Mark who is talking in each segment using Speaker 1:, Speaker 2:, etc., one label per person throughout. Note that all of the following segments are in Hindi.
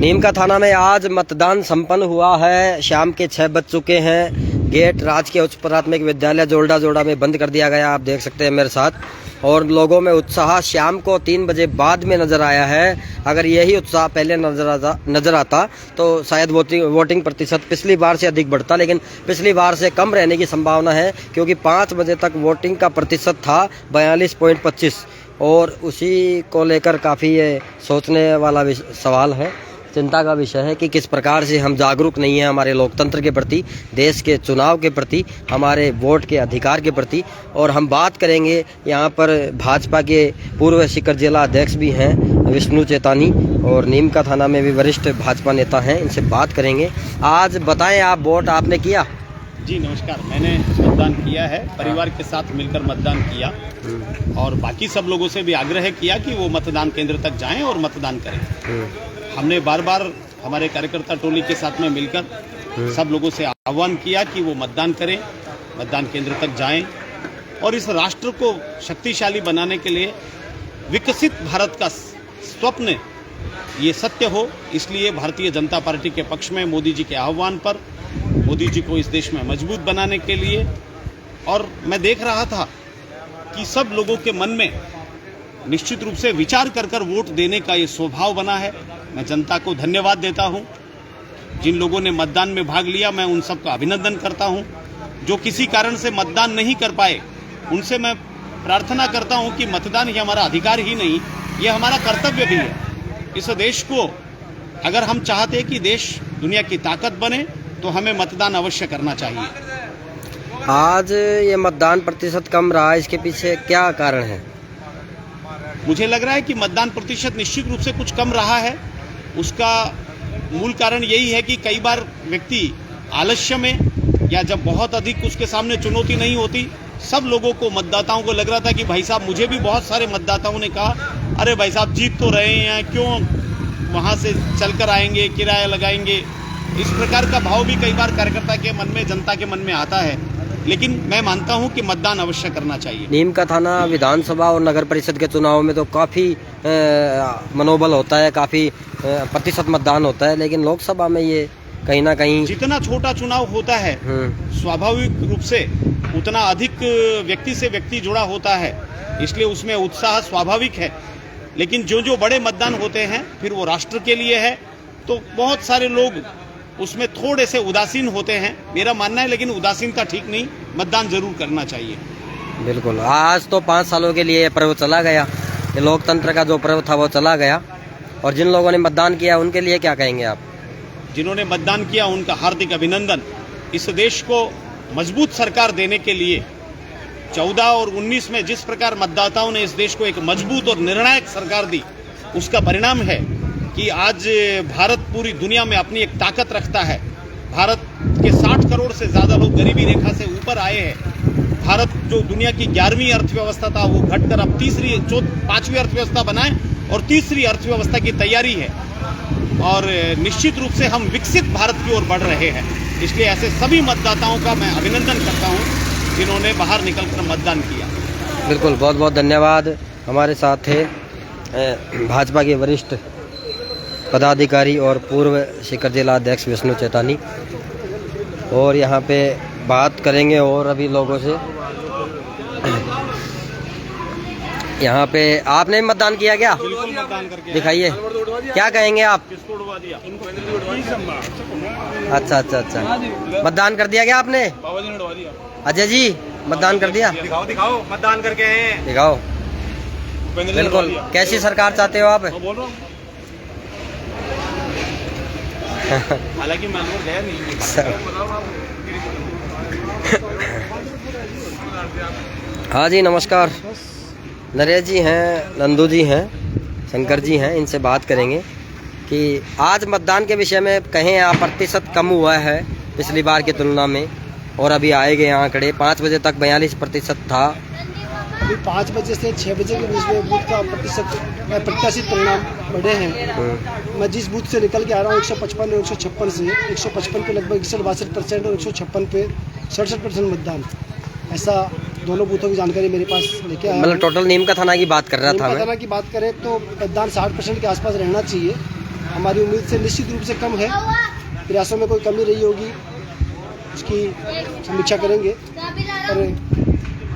Speaker 1: नीम का थाना में आज मतदान संपन्न हुआ है। शाम के 6 बज चुके हैं। गेट राजकीय उच्च प्राथमिक विद्यालय जोड़ा में बंद कर दिया गया, आप देख सकते हैं मेरे साथ। और लोगों में उत्साह शाम को 3 बजे बाद में नज़र आया है। अगर यही उत्साह पहले नज़र आता तो शायद वोटिंग प्रतिशत पिछली बार से अधिक बढ़ता, लेकिन पिछली बार से कम रहने की संभावना है, क्योंकि 5 बजे तक वोटिंग का प्रतिशत था 42.25 और उसी को लेकर काफ़ी ये सोचने वाला सवाल है, चिंता का विषय है कि किस प्रकार से हम जागरूक नहीं हैं हमारे लोकतंत्र के प्रति, देश के चुनाव के प्रति, हमारे वोट के अधिकार के प्रति। और हम बात करेंगे, यहाँ पर भाजपा के पूर्व शिखर जिला अध्यक्ष भी हैं विष्णु चेतानी, और नीम का थाना में भी वरिष्ठ भाजपा नेता हैं, इनसे बात करेंगे। आज बताएं, आप वोट आपने किया?
Speaker 2: जी नमस्कार, मैंने मतदान किया है, परिवार के साथ मिलकर मतदान किया और बाकी सब लोगों से भी आग्रह किया कि वो मतदान केंद्र तक जाएं और मतदान करें। हमने बार बार हमारे कार्यकर्ता टोली के साथ में मिलकर सब लोगों से आह्वान किया कि वो मतदान करें, मतदान केंद्र तक जाएं और इस राष्ट्र को शक्तिशाली बनाने के लिए विकसित भारत का स्वप्न ये सत्य हो। इसलिए भारतीय जनता पार्टी के पक्ष में मोदी जी के आह्वान पर, मोदी जी को इस देश में मजबूत बनाने के लिए, और मैं देख रहा था कि सब लोगों के मन में निश्चित रूप से विचार कर वोट देने का ये स्वभाव बना है। मैं जनता को धन्यवाद देता हूं। जिन लोगों ने मतदान में भाग लिया, मैं उन सबका अभिनंदन करता हूं। जो किसी कारण से मतदान नहीं कर पाए, उनसे मैं प्रार्थना करता हूं कि मतदान ये हमारा अधिकार ही नहीं, ये हमारा कर्तव्य भी है। इस देश को अगर हम चाहते हैं कि देश दुनिया की ताकत बने, तो हमें मतदान अवश्य करना चाहिए।
Speaker 1: आज ये मतदान प्रतिशत कम रहा, इसके पीछे क्या कारण है?
Speaker 2: मुझे लग रहा है कि मतदान प्रतिशत निश्चित रूप से कुछ कम रहा है। उसका मूल कारण यही है कि कई बार व्यक्ति आलस्य में, या जब बहुत अधिक उसके सामने चुनौती नहीं होती, सब लोगों को, मतदाताओं को लग रहा था कि भाई साहब, मुझे भी बहुत सारे मतदाताओं ने कहा, अरे भाई साहब जीत तो रहे हैं, क्यों वहाँ से चलकर आएंगे, किराया लगाएंगे। इस प्रकार का भाव भी कई बार कार्यकर्ता के मन में, जनता के मन में आता है। लेकिन मैं मानता हूं कि मतदान अवश्य करना चाहिए।
Speaker 1: नीम का थाना विधानसभा और नगर परिषद के चुनाव में तो काफ़ी मनोबल होता है, काफ़ी प्रतिशत मतदान होता है, लेकिन लोकसभा में ये कहीं ना कहीं,
Speaker 2: जितना छोटा चुनाव होता है स्वाभाविक रूप से उतना अधिक व्यक्ति से व्यक्ति जुड़ा होता है, इसलिए उसमें उत्साह स्वाभाविक है। लेकिन जो बड़े मतदान होते हैं, फिर वो राष्ट्र के लिए है, तो बहुत सारे लोग उसमें थोड़े से उदासीन होते हैं, मेरा मानना है। लेकिन उदासीनता ठीक नहीं, मतदान जरूर करना चाहिए।
Speaker 1: बिल्कुल। आज तो 5 सालों के लिए ये पर्व चला गया, ये लोकतंत्र का जो पर्व था वो चला गया, और जिन लोगों ने मतदान किया उनके लिए क्या कहेंगे आप?
Speaker 2: जिन्होंने मतदान किया उनका हार्दिक अभिनंदन। इस देश को मजबूत सरकार देने के लिए 14 और 19 में जिस प्रकार मतदाताओं ने इस देश को एक मजबूत और निर्णायक सरकार दी, उसका परिणाम है कि आज भारत पूरी दुनिया में अपनी एक ताकत रखता है। भारत के 60 करोड़ से ज़्यादा लोग गरीबी रेखा से ऊपर आए हैं। भारत जो दुनिया की 11वीं अर्थव्यवस्था था, वो घटकर अब 5वीं अर्थव्यवस्था बना है और तीसरी अर्थव्यवस्था की तैयारी है। और निश्चित रूप से हम विकसित भारत की ओर बढ़ रहे हैं। इसलिए ऐसे सभी मतदाताओं का मैं अभिनंदन करता हूँ जिन्होंने बाहर निकलकर मतदान किया।
Speaker 1: बिल्कुल, बहुत बहुत धन्यवाद। हमारे साथ थे भाजपा के वरिष्ठ पदाधिकारी और पूर्व शिखर जिला अध्यक्ष विष्णु चेतानी, और यहाँ पे बात करेंगे और अभी लोगों से। यहाँ पे आपने मतदान किया क्या?
Speaker 2: बिल्कुल मतदान करके
Speaker 1: दिखाइए, क्या कहेंगे आप?
Speaker 2: किसको उड़वा दिया?
Speaker 1: अच्छा, मतदान कर दिया क्या आपने?
Speaker 2: बाबा जी ने उड़वा दिया।
Speaker 1: अजय जी, मतदान कर दिया?
Speaker 2: दिखाओ मतदान करके हैं, दिखाओ।
Speaker 1: बिल्कुल। कैसी सरकार चाहते हो आप?
Speaker 2: बोल रहा हूँ, हालांकि मैं नहीं।
Speaker 1: हाँ जी, नमस्कार। नरेश जी हैं, नंदू जी हैं, शंकर जी हैं, इनसे बात करेंगे कि आज मतदान के विषय में कहें आप, प्रतिशत कम हुआ है पिछली बार की तुलना में, और अभी आए गए आंकड़े 5 बजे तक 42% था।
Speaker 3: अभी 5 बजे से 6 बजे के बीच में बूथ का प्रत्याशित परिणाम बढ़े हैं। मैं जिस बूथ से निकल के आ रहा हूँ 155 और 156 से 155 पे लगभग 61-62% और 156 पे 67% मतदान, ऐसा दोनों बूथों की जानकारी मेरे पास लेके आया।
Speaker 1: मतलब टोटल नीम का थाना की बात कर रहा था मैं।
Speaker 3: थाना की बात करें तो मतदान 60% के आसपास रहना चाहिए, हमारी उम्मीद से निश्चित रूप से कम है। प्रयासों में कोई कमी रही होगी उसकी समीक्षा करेंगे। और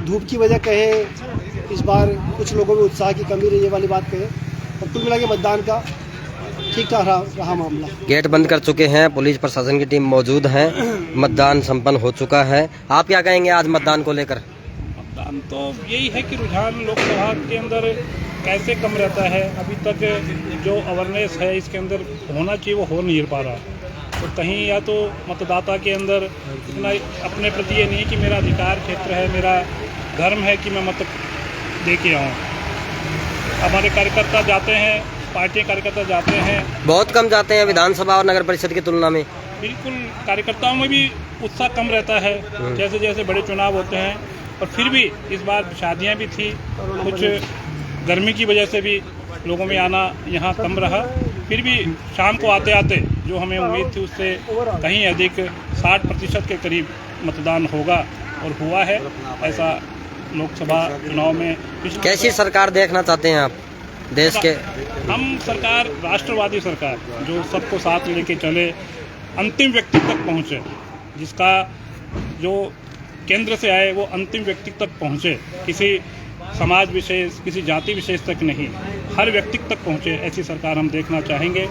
Speaker 3: धूप की वजह कहें, इस बार कुछ लोगों में उत्साह की कमी रही है वाली बात कहें, और कुल मिला के मतदान का ठीक ठाक रहा मामला।
Speaker 1: गेट बंद कर चुके हैं, पुलिस प्रशासन की टीम मौजूद है, मतदान संपन्न हो चुका है। आप क्या कहेंगे आज मतदान को लेकर?
Speaker 4: मतदान तो यही है कि रुझान लोकसभा के अंदर कैसे कम रहता है। अभी तक जो अवेयरनेस है इसके अंदर होना चाहिए वो हो नहीं पा रहा। तो कहीं या तो मतदाता के अंदर इतना अपने प्रति ये नहीं कि मेरा अधिकार क्षेत्र है, मेरा धर्म है कि मैं मत दे के आऊँ। हमारे कार्यकर्ता जाते हैं, पार्टी कार्यकर्ता जाते हैं,
Speaker 1: बहुत कम जाते हैं विधानसभा और नगर परिषद की तुलना में।
Speaker 4: बिल्कुल कार्यकर्ताओं में भी उत्साह कम रहता है जैसे जैसे बड़े चुनाव होते हैं। और फिर भी इस बार शादियां भी थी, कुछ गर्मी की वजह से भी लोगों में आना यहाँ कम रहा। फिर भी शाम को आते आते जो हमें उम्मीद थी उससे कहीं अधिक 60% के करीब मतदान होगा और हुआ है। ऐसा लोकसभा चुनाव में
Speaker 1: कैसी सरकार देखना चाहते हैं आप देश के?
Speaker 4: हम सरकार राष्ट्रवादी सरकार जो सबको साथ लेके चले, अंतिम व्यक्ति तक पहुँचे, जिसका जो केंद्र से आए वो अंतिम व्यक्ति तक पहुँचे, किसी समाज विशेष, किसी जाति विशेष तक नहीं, हर व्यक्ति तक पहुँचे, ऐसी सरकार हम देखना चाहेंगे।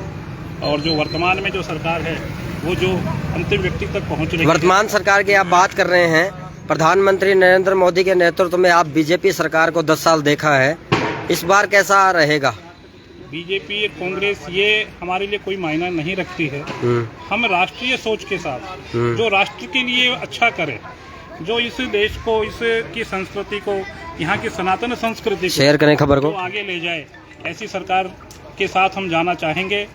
Speaker 4: और जो वर्तमान में जो सरकार है वो जो अंतिम व्यक्ति तक पहुँच रही है।
Speaker 1: वर्तमान सरकार की आप बात कर रहे हैं, प्रधानमंत्री नरेंद्र मोदी के नेतृत्व में आप बीजेपी सरकार को 10 साल देखा है, इस बार कैसा रहेगा?
Speaker 4: बीजेपी कांग्रेस ये हमारे लिए कोई मायना नहीं रखती है। हम राष्ट्रीय सोच के साथ जो राष्ट्र के लिए अच्छा करे, जो इस देश को, इस की संस्कृति को, यहाँ की सनातन संस्कृति को
Speaker 1: शेयर करें खबर को,
Speaker 4: आगे ले जाए, ऐसी सरकार के साथ हम जाना चाहेंगे।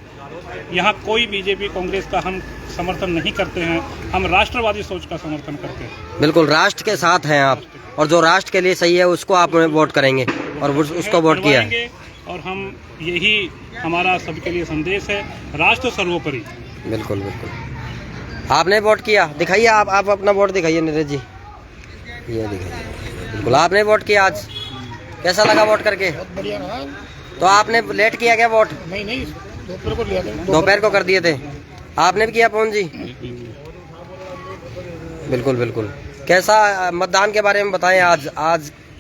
Speaker 4: यहाँ कोई बीजेपी कांग्रेस का हम समर्थन नहीं करते हैं, हम राष्ट्रवादी सोच का समर्थन करते हैं।
Speaker 1: बिल्कुल राष्ट्र के साथ हैं आप, और जो राष्ट्र के लिए सही है उसको आप वोट करेंगे और उसको वोट किया है।
Speaker 4: और हम यही हमारा सबके लिए संदेश है, राष्ट्र सर्वोपरि।
Speaker 1: बिल्कुल बिल्कुल। आपने वोट किया, दिखाइए आप अपना वोट दिखाइए नीरज जी, ये दिखाइए। बिल्कुल आपने वोट किया, आज कैसा लगा वोट करके?
Speaker 3: बहुत बढ़िया रहा।
Speaker 1: तो आपने लेट किया क्या वोट?
Speaker 3: नहीं, दोपहर को लिया था।
Speaker 1: दोपहर को कर दिए थे। आपने भी किया पवन जी? बिल्कुल बिल्कुल। कैसा मतदान के बारे में बताएं। आज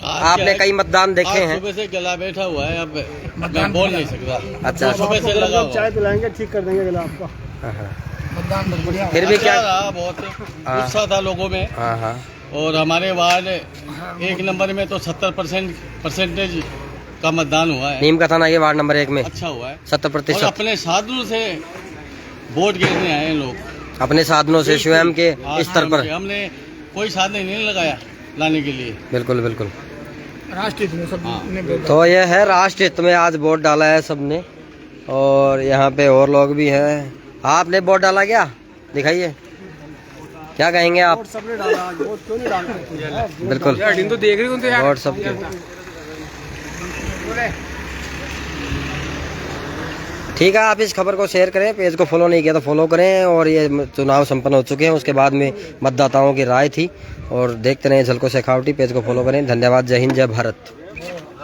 Speaker 1: आपने कई मतदान देखे हैं।
Speaker 5: सुबह से गला बैठा हुआ है, अब मैं बोल नहीं सकता।
Speaker 1: अच्छा,
Speaker 5: सुबह से लगा हुआ।
Speaker 3: चाय पिलाएंगे, ठीक कर देंगे गला आपका।
Speaker 1: हाँ।
Speaker 3: बढ़िया।
Speaker 1: फिर भी क्या
Speaker 5: रहा, बहुत उत्साह था लोगों में।
Speaker 1: हाँ।
Speaker 5: और हमारे वार्ड 1 नंबर में तो 70% का मतदान हुआ है।
Speaker 1: नीम का थाना ये वार्ड नंबर 1 में
Speaker 5: अच्छा हुआ है।
Speaker 1: 70%।
Speaker 5: और अपने साधनों से वोट गिरने आए हैं लोग, अपने
Speaker 1: साधनों से स्वयं के स्तर पर।
Speaker 5: हमने कोई साधन नहीं लगाया लाने के लिए।
Speaker 1: बिल्कुल बिल्कुल।
Speaker 3: राष्ट्रहित में सब
Speaker 1: तो ये है राष्ट्रहित में आज वोट डाला है सबने, और यहाँ पे और लोग भी हैं। आपने वोट डाला क्या? दिखाइए, क्या कहेंगे आप?
Speaker 3: सबने डाला, वोट क्यों नहीं डालते?
Speaker 1: बिल्कुल
Speaker 3: तो देख रही हूँ
Speaker 1: वोट सबके। ठीक है, आप इस खबर को शेयर करें, पेज को फॉलो नहीं किया तो फॉलो करें। और ये चुनाव संपन्न हो चुके हैं, उसके बाद में मतदाताओं की राय थी, और देखते रहें झलको शेखावटी। पेज को फॉलो करें। धन्यवाद। जय हिंद, जय भारत।